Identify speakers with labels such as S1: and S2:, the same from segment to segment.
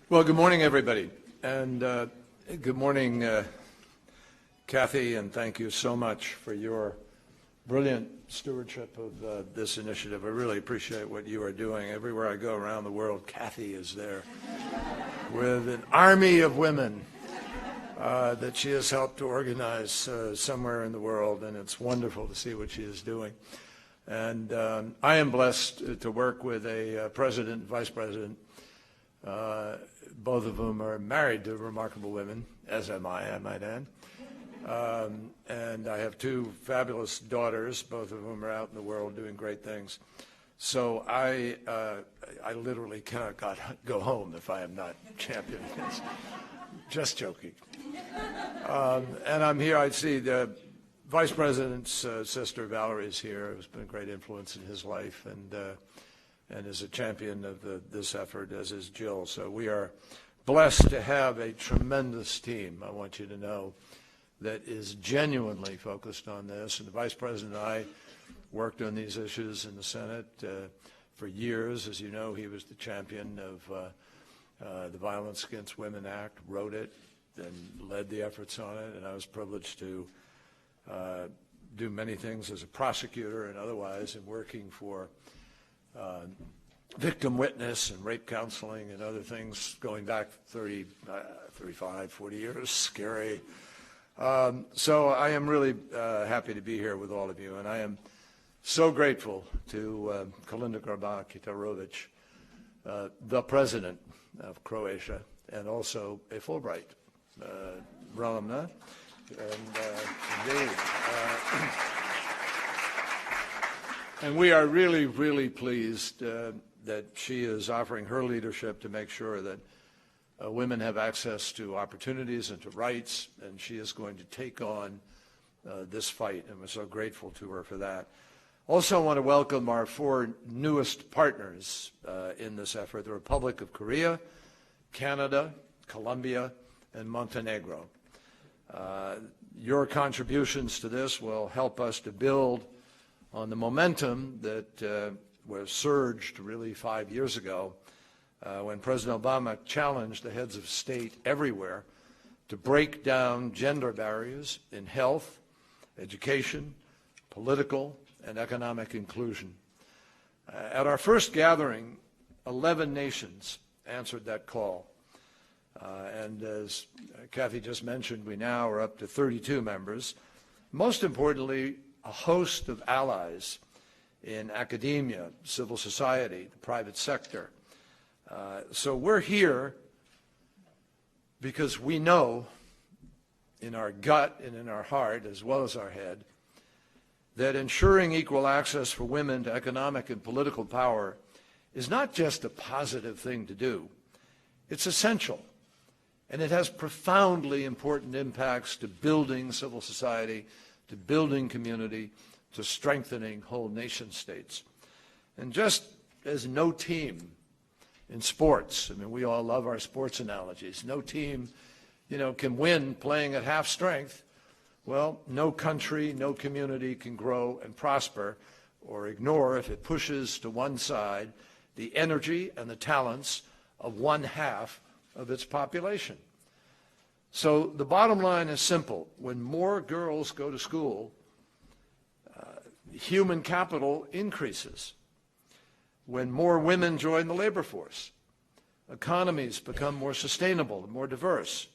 S1: Well, good morning, everybody. And good morning, Kathy, and thank you so much for your brilliant stewardship of this initiative. I really appreciate what you are doing. Everywhere I go around the world, Kathy is there with an army of women that she has helped to organize somewhere in the world, and it's wonderful to see what she is doing. And I am blessed to work with a president, vice president, both of whom are married to remarkable women, as am I might add. And I have two fabulous daughters, both of whom are out in the world doing great things. So I literally cannot go home if I am not champion. Just joking. And I'm here. I see the Vice President's sister, Valerie, is here. It's been a great influence in his life, and is a champion of this effort, as is Jill. So we are blessed to have a tremendous team, I want you to know, that is genuinely focused on this. And the Vice President and I worked on these issues in the Senate for years. As you know, he was the champion of the Violence Against Women Act, wrote it, and led the efforts on it. And I was privileged to do many things as a prosecutor and otherwise in working for victim witness and rape counseling and other things going back 30, 35, 40 years. Scary. So I am really happy to be here with all of you, and I am so grateful to Kolinda Grabar-Kitarović, the president of Croatia, and also a Fulbright alumna. And we are really, really pleased that she is offering her leadership to make sure that women have access to opportunities and to rights, and she is going to take on this fight, and we're so grateful to her for that. Also, I want to welcome our four newest partners in this effort: the Republic of Korea, Canada, Colombia, and Montenegro. Your contributions to this will help us to build on the momentum that was surged really 5 years ago when President Obama challenged the heads of state everywhere to break down gender barriers in health, education, political, and economic inclusion. At our first gathering, 11 nations answered that call. And as Kathy just mentioned, we now are up to 32 members. Most importantly, a host of allies in academia, civil society, the private sector. So we're here because we know in our gut and in our heart, as well as our head, that ensuring equal access for women to economic and political power is not just a positive thing to do. It's essential, and it has profoundly important impacts to building civil society, to building community, to strengthening whole nation states. And just as no team in sports, I mean, we all love our sports analogies, no team, can win playing at half strength. Well, no country, no community can grow and prosper or ignore, if it pushes to one side, the energy and the talents of one half of its population. So the bottom line is simple. When more girls go to school, human capital increases. When more women join the labor force, economies become more sustainable and more diverse.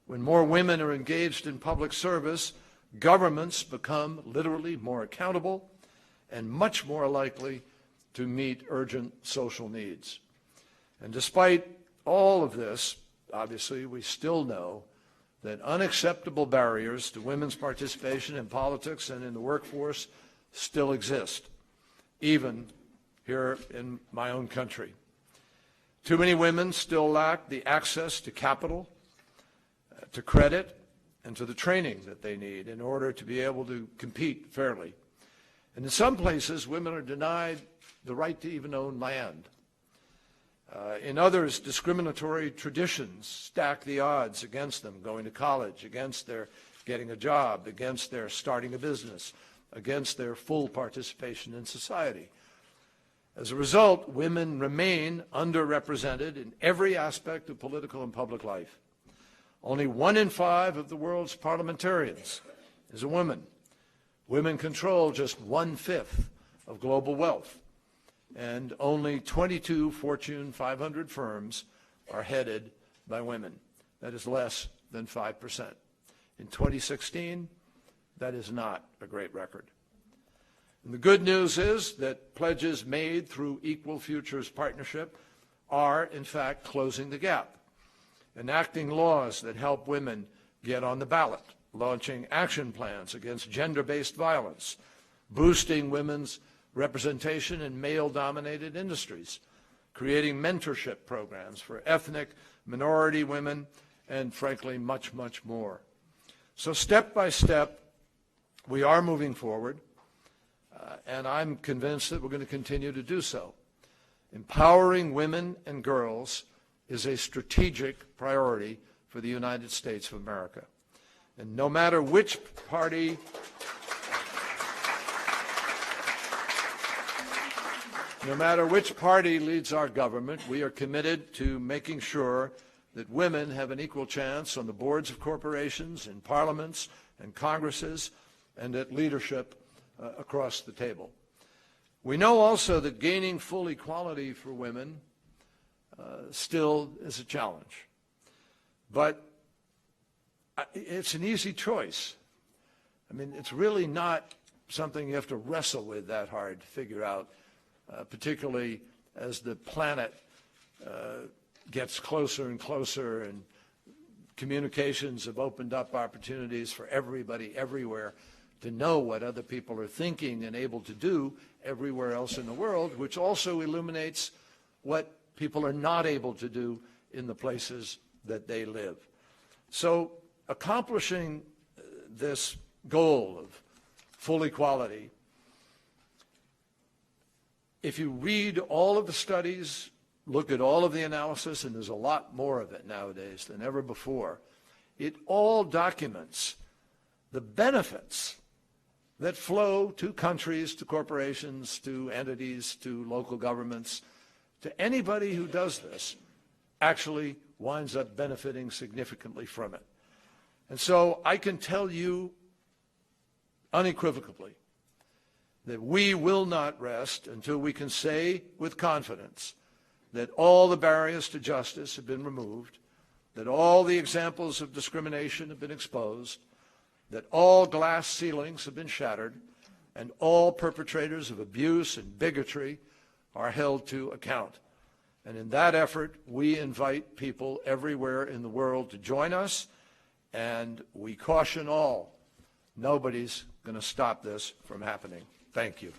S1: When more women are engaged in public service, governments become literally more accountable and much more likely to meet urgent social needs. And despite all of this, obviously, we still know that unacceptable barriers to women's participation in politics and in the workforce still exist, even here in my own country. Too many women still lack the access to capital, to credit, and to the training that they need in order to be able to compete fairly. And in some places, women are denied the right to even own land. In others, discriminatory traditions stack the odds against them going to college, against their getting a job, against their starting a business, against their full participation in society. As a result, women remain underrepresented in every aspect of political and public life. Only 1 in 5 of the world's parliamentarians is a woman. Women control just 1/5 of global wealth, and only 22 Fortune 500 firms are headed by women. That is less than 5%. In 2016, that is not a great record. And the good news is that pledges made through Equal Futures Partnership are, in fact, closing the gap, enacting laws that help women get on the ballot, launching action plans against gender-based violence, boosting women's representation in male-dominated industries, creating mentorship programs for ethnic minority women, and frankly, much, much more. So step by step, we are moving forward, and I'm convinced that we're going to continue to do so. Empowering women and girls is a strategic priority for the United States of America. And no matter which party leads our government, we are committed to making sure that women have an equal chance on the boards of corporations, in parliaments and congresses, and at leadership across the table. We know also that gaining full equality for women still is a challenge. But it's an easy choice. I mean, it's really not something you have to wrestle with that hard to figure out, particularly as the planet gets closer and closer, and communications have opened up opportunities for everybody everywhere to know what other people are thinking and able to do everywhere else in the world, which also illuminates what people are not able to do in the places that they live. So accomplishing this goal of full equality, if you read all of the studies, look at all of the analysis, and there's a lot more of it nowadays than ever before, it all documents the benefits that flow to countries, to corporations, to entities, to local governments, to anybody who does this actually winds up benefiting significantly from it. And so I can tell you unequivocally that we will not rest until we can say with confidence that all the barriers to justice have been removed, that all the examples of discrimination have been exposed, that all glass ceilings have been shattered, and all perpetrators of abuse and bigotry are held to account. And in that effort, we invite people everywhere in the world to join us, and we caution all, nobody's going to stop this from happening. Thank you.